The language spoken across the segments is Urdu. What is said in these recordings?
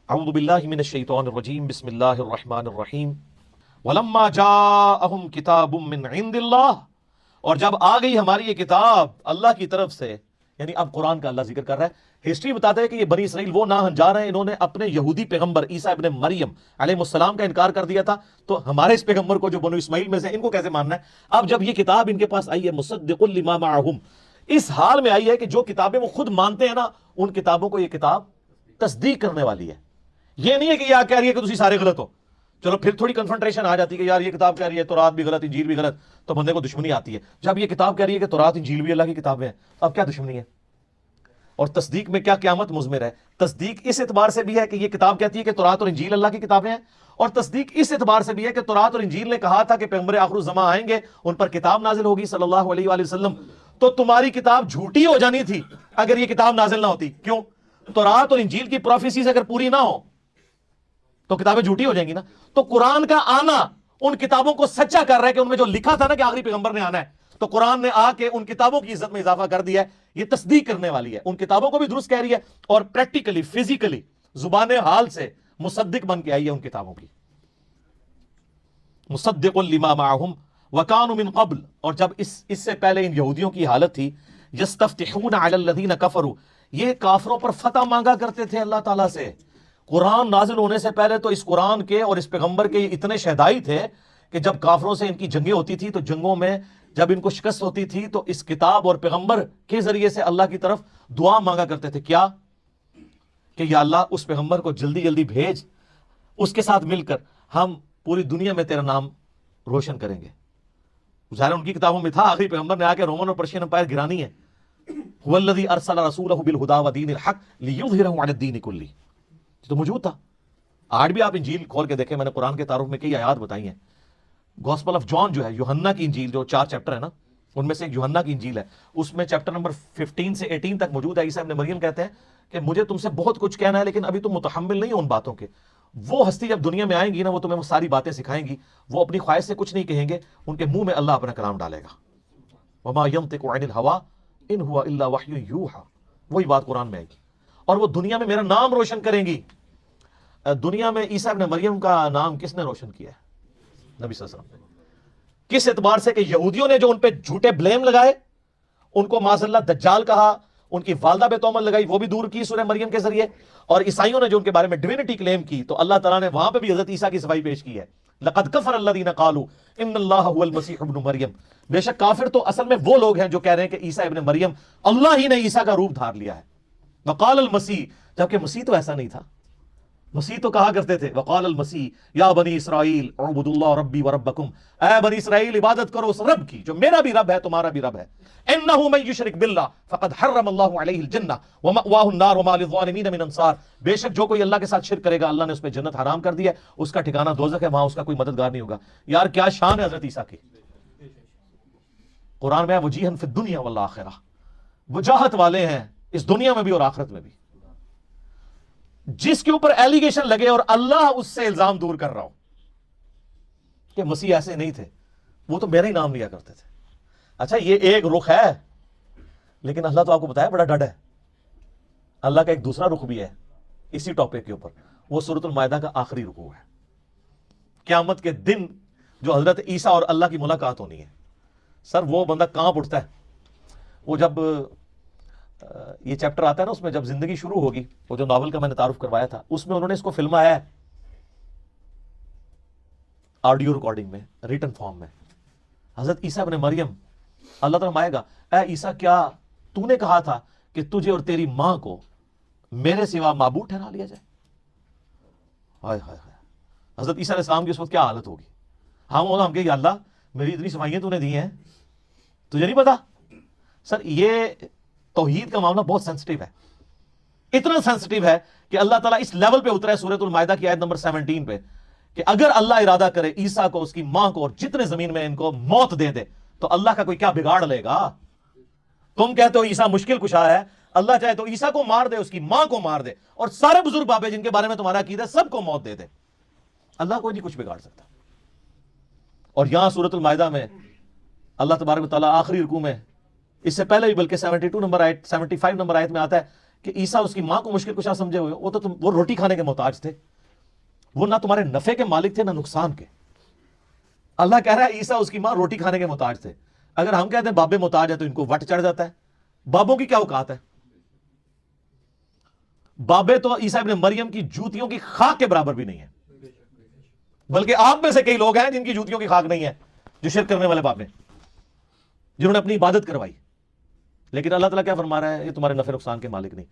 اعوذ باللہ من الشیطان الرجیم بسم اللہ الرحمن الرحیم ولما جاءہم کتاب من عند اللہ، اور جب آ گئی ہماری یہ کتاب اللہ کی طرف سے، یعنی اب قرآن کا اللہ ذکر کر رہا ہے۔ ہسٹری بتاتا ہے کہ یہ بنی اسرائیل وہ ناہنجار ہیں، انہوں نے اپنے یہودی پیغمبر عیسیٰ ابن مریم علیہ السلام کا انکار کر دیا تھا، تو ہمارے اس پیغمبر کو جو بنو اسماعیل میں سے ان کو کیسے ماننا ہے؟ اب جب یہ کتاب ان کے پاس آئی ہے مصدق لما معہم، اس حال میں آئی ہے کہ جو کتابیں وہ خود مانتے ہیں نا، ان کتابوں کو یہ کتاب تصدیق کرنے والی ہے۔ یہ نہیں ہے کہ یہ کہہ رہی ہے کہ تسی سارے غلط ہو، چلو پھر تھوڑی کنفرنٹریشن آ جاتی ہے کہ یار یہ کتاب کہہ رہی ہے تورات بھی غلط انجیل بھی غلط، تو بندے کو دشمنی آتی ہے۔ جب یہ کتاب کہہ رہی ہے کہ تورات انجیل بھی اللہ کی کتابیں ہیں، اب کیا دشمنی ہے؟ اور تصدیق میں کیا قیامت مضمر ہے؟ تصدیق اس اعتبار سے بھی ہے کہ یہ کتاب کہتی ہے کہ تورات اور انجیل اللہ کی کتابیں ہیں، اور تصدیق اس اعتبار سے بھی ہے کہ تورات اور انجیل نے کہا تھا کہ پیغمبر آخر الزمان آئیں گے، ان پر کتاب نازل ہوگی صلی اللہ علیہ وآلہ وسلم، تو تمہاری کتاب جھوٹی ہو جانی تھی اگر یہ کتاب نازل نہ ہوتی۔ کیوں؟ تورات اور انجیل کی پروفیسیز اگر پوری نہ ہو تو کتابیں جھوٹی ہو جائیں گی نا۔ تو قرآن کا آنا ان کتابوں کو سچا کر رہا ہے کہ ان میں جو لکھا تھا نا کہ آخری پیغمبر نے آنا ہے، تو قرآن نے آ کے ان کتابوں کی عزت میں اضافہ کر دیا ہے۔ یہ تصدیق کرنے والی ہے، ان کتابوں کو بھی درست کہہ رہی ہے، اور پریکٹیکلی فزیکلی زبان حال سے مصدق بن کے آئی ہے ان کتابوں کی۔ مصدق لما معہم وکانوا من قبل، اور جب اس سے پہلے ان یہودیوں کی حالت تھی یستفتحون علی الذین کفروا، یہ کافروں پر فتح مانگا کرتے تھے اللہ تعالیٰ سے۔ قرآن نازل ہونے سے پہلے تو اس قرآن کے اور اس پیغمبر کے اتنے شہدائی تھے کہ جب کافروں سے ان کی جنگیں ہوتی تھی تو جنگوں میں جب ان کو شکست ہوتی تھی تو اس کتاب اور پیغمبر کے ذریعے سے اللہ کی طرف دعا مانگا کرتے تھے، کیا کہ یا اللہ اس پیغمبر کو جلدی جلدی بھیج، اس کے ساتھ مل کر ہم پوری دنیا میں تیرا نام روشن کریں گے۔ ظاہر ان کی کتابوں میں تھا، آخری پیغمبر نے آ کے رومن اور پرشین امپائر گرانی ہے۔ هو الذی ارسل رسولہ بالہدی ودین الحق لیظہرہ علی الدین کلہ، تو موجود تھا۔ آج بھی آپ انجیل کھول کے دیکھیں، میں نے قرآن کے تعارف میں کئی آیات بتائی ہیں۔ گوسپل آف جان جو ہے، یوحنا کی انجیل، جو 4 چیپٹر ہے نا، ان میں سے ایک یوحنا کی انجیل ہے، اس میں چیپٹر نمبر 15 سے 18 تک موجود ہے۔ عیسیٰ ابن مریم کہتے ہیں کہ مجھے تم سے بہت کچھ کہنا ہے لیکن ابھی تم متحمل نہیں ہو ان باتوں کے۔ وہ ہستی جب دنیا میں آئیں گی نا، وہ تمہیں وہ ساری باتیں سکھائیں گی، وہ اپنی خواہش سے کچھ نہیں کہیں گے، ان کے منہ میں اللہ اپنا کلام ڈالے گا۔ وما ينطق عن الهوى ان هو الا وحی یوحى، وہی بات قرآن میں آئے گی، اور وہ دنیا میں میرا نام روشن کریں گی۔ دنیا میں عیسیٰ ابن مریم کا نام کس نے روشن کیا ہے؟ نبی صلی اللہ علیہ وسلم نے۔ کس اعتبار سے کہ یہودیوں نے جو ان پہ جھوٹے بلیم لگائے، ان کو معاذ اللہ دجال کہا، ان کی والدہ پہ تہمت لگائی، وہ بھی دور کی سورہ مریم کے ذریعے، اور عیسائیوں نے جو ان کے بارے میں ڈیوینٹی کلیم کی، تو اللہ تعالیٰ نے وہاں پہ بھی حضرت عیسیٰ کی صفائی پیش کی ہے۔ لقد کفر الذین قالوا ان اللہ هو المسیح ابن مریم، بے شک کافر تو اصل میں وہ لوگ ہیں جو کہہ رہے ہیں کہ عیسیٰ ابن مریم اللہ ہی نے عیسیٰ کا روپ دھار لیا ہے۔ وقال المسیح، جبکہ مسیح تو ایسا نہیں تھا۔ مسیح تو کہا کرتے تھے وقال المسیح یا بنی اسرائیل اعبدوا اللہ ربی وربکم، اے بنی اسرائیل عبادت کرو اس رب کی جو میرا بھی رب ہے تمہارا بھی رب ہے۔ انہ من یشرک باللہ فقد حرم اللہ علیہ الجنہ ومأواہ النار وما للظالمین من انصار، بے شک جو کوئی اللہ کے ساتھ شرک کرے گا اللہ نے اس پہ جنت حرام کر دی ہے، اس کا ٹھکانہ دوزخ ہے، وہاں اس کا کوئی مددگار نہیں ہوگا۔ یار کیا شان ہے حضرت عیسیٰ کی۔ قرآن میں وجیہا فی الدنیا والآخرہ، وجاہت والے ہیں اس دنیا میں بھی اور آخرت میں بھی۔ جس کے اوپر ایلیگیشن لگے اور اللہ اس سے الزام دور کر رہا ہو کہ مسیح ایسے نہیں تھے، وہ تو میرا ہی نام لیا کرتے تھے۔ اچھا یہ ایک رخ ہے، لیکن اللہ تو آپ کو بتایا بڑا ڈڈ ہے۔ اللہ کا ایک دوسرا رخ بھی ہے اسی ٹاپک کے اوپر، وہ سورۃ المائدہ کا آخری رکوع ہے، قیامت کے دن جو حضرت عیسیٰ اور اللہ کی ملاقات ہونی ہے۔ سر وہ بندہ کانپ اٹھتا ہے، وہ جب یہ چیپٹر آتا ہے نا، اس میں جب زندگی شروع ہوگی، وہ جو ناول کا میں نے تعارف کروایا تھا، اس میں انہوں نے اس کو فلمایا ہے آڈیو ریکارڈنگ میں، ریٹن فارم میں۔ حضرت عیسیٰ ابن مریم، اللہ تعالیٰ آئے گا، اے عیسیٰ کیا تو نے کہا تھا کہ تجھے اور تیری ماں کو میرے سوا معبود ٹھہرا لیا جائے؟ ہائے ہائے ہائے، حضرت عیسیٰ علیہ السلام کی اس وقت کیا حالت ہوگی؟ ہم کہ یا اللہ میری اتنی صفائیاں تو نے دی ہیں، تجھے نہیں پتا؟ سر یہ توحید کا معاملہ بہت سینسٹیو ہے، اتنا سینسٹیو ہے کہ اللہ تعالیٰ اس لیول پہ اترا ہے سورۃ المائدہ کی آیت نمبر 17 پہ کہ اگر اللہ ارادہ کرے عیسیٰ کو، اس کی ماں کو اور جتنے زمین میں ان کو موت دے دے تو اللہ کا کوئی کیا بگاڑ لے گا؟ تم کہتے ہو عیسیٰ مشکل کشا ہے، اللہ چاہے تو عیسیٰ کو مار دے، اس کی ماں کو مار دے، اور سارے بزرگ بابے جن کے بارے میں تمہارا عقیدہ ہے سب کو موت دے دے، اللہ کوئی نہیں کچھ بگاڑ سکتا۔ اور یہاں سورۃ المائدہ میں اللہ تبارک و تعالیٰ آخری رکوع میں، اس سے پہلے بھی بلکہ 72 نمبر آیت 75 نمبر آیت میں آتا ہے کہ عیسیٰ اس کی ماں کو مشکل کشا سمجھے ہوئے، وہ روٹی کھانے کے محتاج تھے، وہ نہ تمہارے نفع کے مالک تھے نہ نقصان کے۔ اللہ کہہ رہا ہے عیسیٰ اس کی ماں روٹی کھانے کے محتاج تھے۔ اگر ہم کہتے ہیں بابے محتاج ہے تو ان کو وٹ چڑھ جاتا ہے۔ بابوں کی کیا اوقات ہے؟ بابے تو عیسیٰ ابن مریم کی جوتیوں کی خاک کے برابر بھی نہیں ہے، بلکہ آپ میں سے کئی لوگ ہیں جن کی جوتیوں کی خاک نہیں ہے، جو شرک کرنے والے بابے، جنہوں نے اپنی عبادت کروائی۔ لیکن اللہ تعالیٰ کیا فرما رہا ہے؟ یہ تمہارے نفع نقصان کے مالک نہیں۔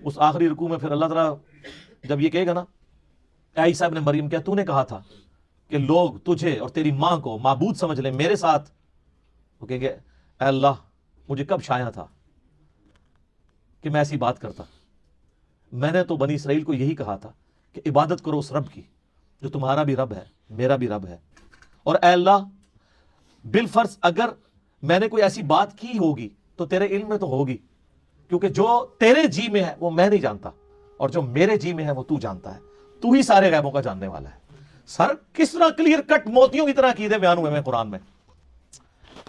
اس آخری رکوع میں پھر اللہ تعالیٰ جب یہ کہے گا نا، اے عیسیٰ ابن مریم، کیا تو نے کہا تھا کہ لوگ تجھے اور تیری ماں کو معبود سمجھ لیں میرے ساتھ؟ وہ کہیں گے اے اللہ، مجھے کب شایع تھا کہ میں ایسی بات کرتا؟ میں نے تو بنی اسرائیل کو یہی کہا تھا کہ عبادت کرو اس رب کی جو تمہارا بھی رب ہے، میرا بھی رب ہے۔ اور اے اللہ، بالفرض اگر میں نے کوئی ایسی بات کی ہوگی تو تیرے علم میں تو ہوگی، کیونکہ جو تیرے جی میں ہے وہ میں نہیں جانتا، اور جو میرے جی میں ہے وہ تو جانتا ہے، تو ہی سارے غیبوں کا جاننے والا ہے۔ سر کس طرح کلیئر کٹ موتیوں کی طرح عقیدے بیان ہوئے ہیں قرآن میں۔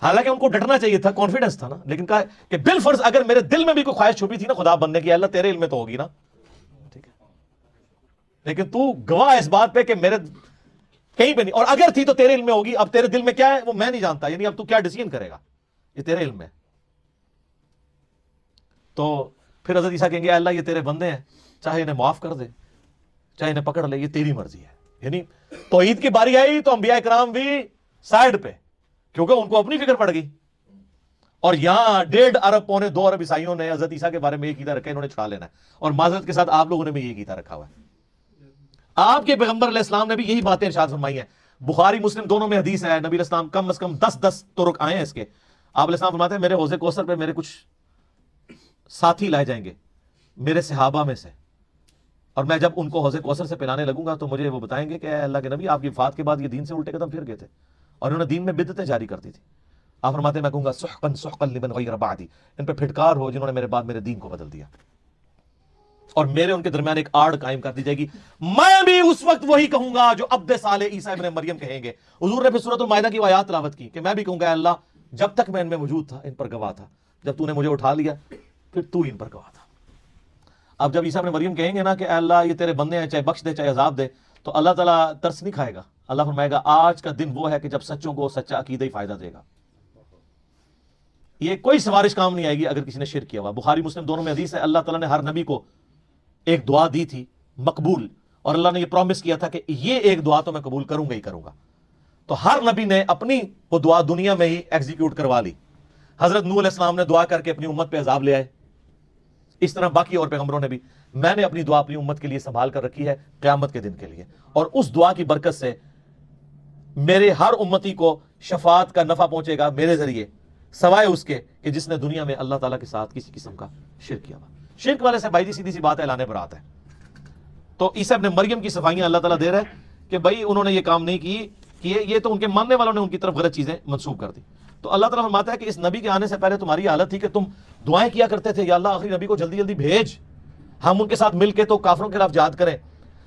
حالانکہ ان کو ڈٹنا چاہیے تھا، کانفیڈنس تھا نا، لیکن کہا کہ بالفرض اگر میرے دل میں بھی کوئی خواہش چھپی تھی نا خدا بننے کی، اللہ تیرے علم میں تو ہوگی نا، ٹھیک ہے، لیکن تو گواہ اس بات پہ کہ میرے کہیں پہ نہیں، اور اگر تھی تو تیرے علم میں ہوگی۔ اب تیرے دل میں کیا ہے وہ میں نہیں جانتا، یعنی اب تو کیا ڈیسیژن کرے گا، یہ تیرے علم میں۔ تو پھر حضرت عیسیٰ کہیں گے اے اللہ، یہ تیرے بندے ہیں، چاہے انہیں معاف کر دے چاہے انہیں پکڑ لے، یہ تیری مرضی ہے۔ یعنی توحید کی باری آئی تو انبیاء کرام بھی سائیڈ پہ، کیونکہ ان کو اپنی فکر پڑ گئی۔ اور یہاں 1.5 ارب پونے 2 ارب عیسائیوں نے حضرت عیسیٰ کے بارے میں یہ عقیدہ رکھا، انہوں نے چھڑا لینا ہے، اور معذرت کے ساتھ آپ لوگوں نے بھی یہ عقیدہ رکھا ہوا ہے۔ آپ کے پیغمبر علیہ السلام نے بھی یہی باتیں ارشاد فرمائی ہیں، بخاری مسلم دونوں میں حدیث ہے، نبی علیہ السلام کم از کم 10 طرق آئے ہیں اس کے۔ آپ علیہ السلام فرماتے ہیں میرے حوض کوثر پہ میرے کچھ ساتھی لائے جائیں گے میرے صحابہ میں سے، اور میں جب ان کو حوض کوثر سے پلانے لگوں گا تو مجھے وہ بتائیں گے کہ اے اللہ کے نبی، آپ کی وفات کے بعد یہ دین سے الٹے قدم پھر گئے تھے اور انہوں نے دین میں بدعتیں جاری کر دی تھی۔ آپ فرماتے ہیں میں کہوں گا سحقا سحقا لمن غیر بعدی، ان پہ پھٹکار ہو جنہوں نے میرے بعد میرے دین کو بدل دیا، اور میرے ان کے درمیان ایک آڑ قائم کر دی جائے گی۔ میں بھی اس وقت وہی کہوں گا جو عبد صالح عیسیٰ ابن مریم کہیں گے۔ حضور نے پھر سورۃ المائدہ کی وہ آیات تلاوت کی کہ میں بھی کہوں گا اے اللہ، جب تک میں ان میں موجود تھا ان پر گواہ تھا، جب تو نے مجھے اٹھا لیا پھر تو ان پر گواہ تھا۔ اب جب عیسیٰ ابن مریم کہیں گے نا کہ اے اللہ یہ تیرے بندے ہیں، چاہے بخش دے چاہے عذاب دے، تو اللہ تعالیٰ ترس نہیں کھائے گا۔ اللہ فرمائے گا آج کا دن وہ ہے کہ جب سچوں کو سچا عقیدہ ہی فائدہ دے گا۔ یہ کوئی سفارش کام نہیں آئے گی اگر کسی نے شرک کیا ہوا۔ بخاری مسلم دونوں میں حدیث ہے، اللہ تعالیٰ نے ہر نبی کو ایک دعا دی تھی مقبول، اور اللہ نے یہ پرومس کیا تھا کہ یہ ایک دعا تو میں قبول کروں گا ہی کروں گا۔ تو ہر نبی نے اپنی وہ دعا دنیا میں ہی ایگزیکیوٹ کروا لی۔ حضرت نوح علیہ السلام نے دعا کر کے اپنی امت پہ عذاب لے آئے، اس طرح باقی اور پیغمبروں نے بھی۔ میں نے اپنی دعا اپنی امت کے لیے سنبھال کر رکھی ہے قیامت کے دن کے لیے، اور اس دعا کی برکت سے میرے ہر امتی کو شفاعت کا نفع پہنچے گا میرے ذریعے، سوائے اس کے کہ جس نے دنیا میں اللہ تعالیٰ کے ساتھ کسی قسم کا شرک کیا ہوا۔ شرک والے سے بھائی جی سیدھی سی بات ہے، اعلان برات ہے۔ تو عیسیٰ ابن مریم کی صفائیاں اللہ تعالیٰ دے رہا ہے کہ بھائی انہوں نے یہ کام نہیں کیے، یہ تو ان کے ماننے والوں نے ان کی طرف غلط چیزیں منسوب کر دی۔ تو اللہ تعالیٰ فرماتا ہے کہ اس نبی کے آنے سے پہلے تمہاری حالت تھی کہ تم دعائیں کیا کرتے تھے، یا اللہ آخری نبی کو جلدی جلدی بھیج، ہم ان کے ساتھ مل کے تو کافروں کے خلاف جہاد کریں۔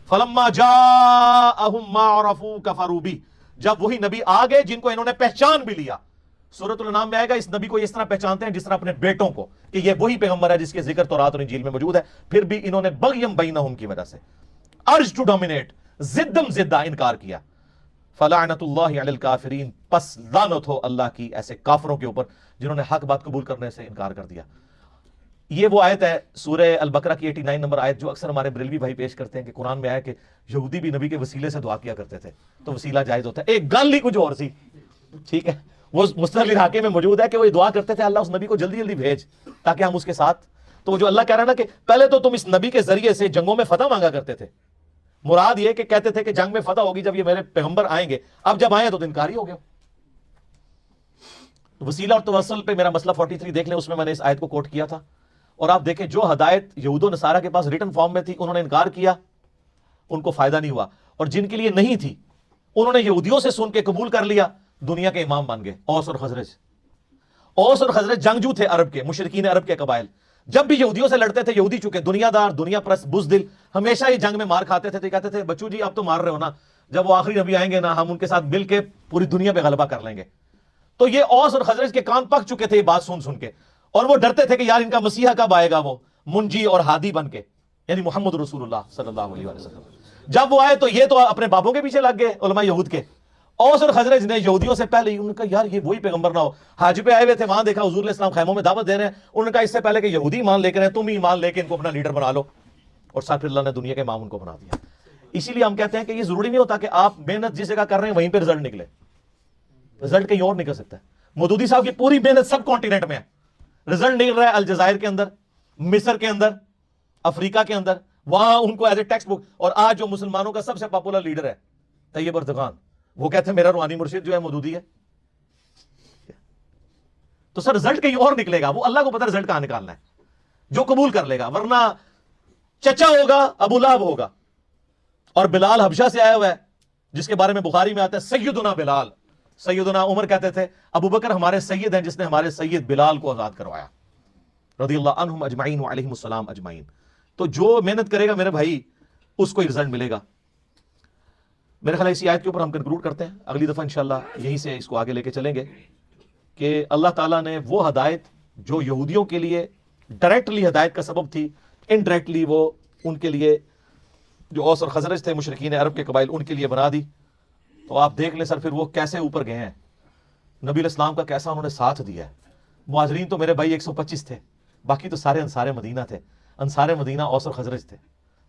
فلما جاءہم ما عرفوا کفروا بہ، جب وہی نبی آ گئے جن کو انہوں نے پہچان بھی لیا۔ سورۃ الانعام میں آئے گا اس نبی کو اس طرح پہچانتے ہیں جس طرح اپنے بیٹوں کو، کہ یہ وہی پیغمبر ہے جس کے ذکر تورات اور انجیل میں موجود ہے، پھر بھی انہوں نے بغیم بینہم کی وجہ سے، ارج ٹو ڈومینیٹ، زدم زدہ انکار کیا۔ فلعنت اللہ علی الکافرین، پس لعنت ہو اللہ کی ایسے کافروں کے اوپر جنہوں نے حق بات قبول کرنے سے انکار کر دیا۔ یہ وہ آیت ہے سورہ البقرہ کی 89 نمبر آیت، جو اکثر ہمارے بریلوی بھائی پیش کرتے ہیں کہ قرآن میں آیا کہ یہودی بھی نبی کے وسیلے سے دعا کیا کرتے تھے، تو وسیلہ جائز ہوتا ہے۔ ایک گل ہی کچھ اور سی، ٹھیک ہے، وہ مستقل علاقے میں موجود ہے کہ وہ دعا کرتے تھے اللہ اس نبی کو جلدی جلدی بھیج تاکہ ہم اس کے ساتھ۔ تو جو اللہ کہہ رہا ہے نا کہ پہلے تو تم اس نبی کے ذریعے سے جنگوں میں فتح مانگا کرتے تھے، مراد یہ کہ کہتے تھے کہ جنگ میں فتح ہوگی جب یہ میرے پیغمبر آئیں گے، اب جب آئے تو انکاری ہو گیا۔ وسیلہ اور توسل پہ میرا مسئلہ 43 دیکھ لیں، اس میں نے اس آیت کو کوٹ کیا تھا، اور آپ دیکھیں جو ہدایت یہود و نصارہ کے پاس ریٹن فارم میں تھی انہوں نے انکار کیا، ان کو فائدہ نہیں ہوا، اور جن کے لیے نہیں تھی انہوں نے یہودیوں سے سن کے قبول کر لیا، دنیا کے امام بن گئے۔ اوس اور خزرج، اوس اور خزرج جنگجو تھے عرب کے، مشرکین عرب کے قبائل، جب بھی یہودیوں سے لڑتے تھے، یہودی چکے دنیا دار، دنیا پرست، بزدل، ہمیشہ ہی جنگ میں مار کھاتے تھے، تو کہتے تھے بچو جی اب تو مار رہے ہو نا، جب وہ آخری نبی آئیں گے نا ہم ان کے ساتھ مل کے پوری دنیا پہ غلبہ کر لیں گے۔ تو یہ اوس اور خزرج کے کان پک چکے تھے یہ بات سن سن کے، اور وہ ڈرتے تھے کہ یار ان کا مسیحا کب آئے گا، وہ منجی اور ہادی بن کے، یعنی محمد رسول اللہ صلی اللہ علیہ وسلم۔ جب وہ آئے تو یہ تو اپنے بابوں کے پیچھے لگ گئے علماء یہود کے، اوس اور خزرج نے یہودیوں سے پہلے ہی انہوں نے کہا یار یہ وہی پیغمبر نہ ہو، حج پہ آئے ہوئے تھے، وہاں دیکھا حضور علیہ السلام خیموں میں دعوت دے رہے ہیں، انہوں نے کہا اس سے پہلے کہ یہودی ایمان لے کر ہیں تم ایمان لے کے ان کو اپنا لیڈر بنا لو، اور ساتھ پھر اللہ نے دنیا کے امام ان کو بنا دیا۔ اسی لیے ہم کہتے ہیں کہ یہ ضروری نہیں ہوتا کہ آپ محنت جس جگہ کر رہے ہیں وہیں پہ رزلٹ نکلے، رزلٹ کہیں اور نکل سکتا ہے۔ مودودی صاحب کی پوری محنت سب کانٹیننٹ میں ہے، رزلٹ نکل رہا ہے الجزائر کے اندر، مصر کے اندر، افریقہ کے اندر، وہاں ان کو ایز اے ٹیکسٹ بک۔ اور آج جو مسلمانوں کا سب سے پاپولر لیڈر ہے طیب اردگان، وہ کہتے ہیں میرا روحانی مرشد جو ہے مودودی ہے۔ تو سر رزلٹ کہیں اور نکلے گا، وہ اللہ کو پتہ رزلٹ کہاں نکالنا ہے، جو قبول کر لے گا، ورنہ چچا ہوگا ابو لہب ہوگا۔ اور بلال حبشہ سے آیا ہوا ہے، جس کے بارے میں بخاری میں آتا ہے سیدنا بلال، سیدنا عمر کہتے تھے ابو بکر ہمارے سید ہیں جس نے ہمارے سید بلال کو آزاد کروایا، رضی اللہ عنہم اجمعین وعلیہم السلام اجمعین۔ تو جو محنت کرے گا میرے بھائی اس کو رزلٹ ملے گا۔ میرے خیال ہے اسی آیت کے اوپر ہم کنکلوڈ کرتے ہیں، اگلی دفعہ انشاءاللہ یہیں سے اس کو آگے لے کے چلیں گے کہ اللہ تعالیٰ نے وہ ہدایت جو یہودیوں کے لیے ڈائریکٹلی ہدایت کا سبب تھی، انڈائریکٹلی وہ ان کے لیے جو اوس اور خزرج تھے مشرکین عرب کے قبائل ان کے لیے بنا دی۔ تو آپ دیکھ لیں سر پھر وہ کیسے اوپر گئے ہیں، نبی علیہ السلام کا کیسا انہوں نے ساتھ دیا ہے۔ مہاجرین تو میرے بھائی 125 تھے، باقی تو سارے انصار مدینہ تھے۔ انصار مدینہ اوس اور خزرج تھے۔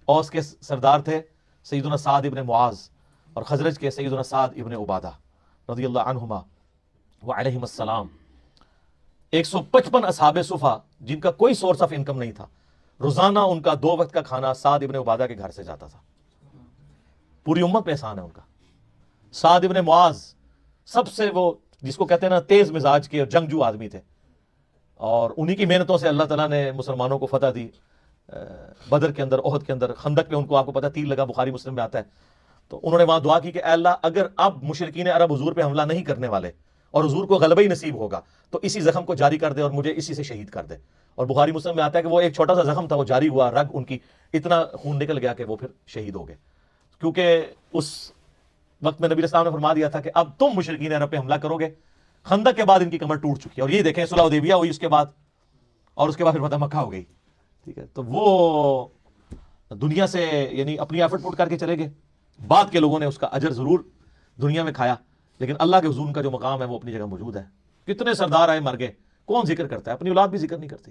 اوس کے سردار تھے سیدنا سعد ابن معاذ، اور خزرج کے سیدنا سعد ابن عبادہ رضی اللہ عنہما وعلیہم السلام۔ 155 اصحاب صفا جن کا کوئی سورس آف انکم نہیں تھا، روزانہ ان کا 2 وقت کا کھانا سعد ابن عبادہ کے گھر سے جاتا تھا۔ پوری امت پہ احسان ہے ان کا۔ سعد ابن معاذ سب سے وہ جس کو کہتے ہیں نا تیز مزاج کے اور جنگجو آدمی تھے، اور انہی کی محنتوں سے اللہ تعالیٰ نے مسلمانوں کو فتح دی۔ بدر کے اندر، احد کے اندر، خندق پہ ان کو آپ کو پتہ تیر لگا، بخاری مسلم میں آتا ہے۔ تو انہوں نے وہاں دعا کی کہ اے اللہ اگر اب مشرکین عرب حضور پہ حملہ نہیں کرنے والے اور حضور کو غلبہ ہی نصیب ہوگا تو اسی زخم کو جاری کر دے اور مجھے اسی سے شہید کر دے۔ اور بخاری مسلم میں آتا ہے کہ وہ ایک چھوٹا سا زخم تھا، وہ جاری ہوا، رگ ان کی اتنا خون نکل گیا کہ وہ پھر شہید ہو گئے، کیونکہ اس وقت میں نبی علیہ السلام نے فرما دیا تھا کہ اب تم مشرکین عرب پہ حملہ کرو گے۔ خندق کے بعد ان کی کمر ٹوٹ چکی ہے، اور یہ دیکھیں صلح حدیبیہ ہوئی اس کے بعد، اور اس کے بعد پھر فتح مکہ ہو گئی۔ ٹھیک ہے، تو وہ دنیا سے یعنی اپنی ایفرٹ پٹ کر کے چلے گئے، بعد کے لوگوں نے اس کا اجر ضرور دنیا میں کھایا، لیکن اللہ کے حضور کا جو مقام ہے وہ اپنی جگہ موجود ہے۔ کتنے سردار آئے مر گئے، کون ذکر کرتا ہے؟ اپنی اولاد بھی ذکر نہیں کرتی۔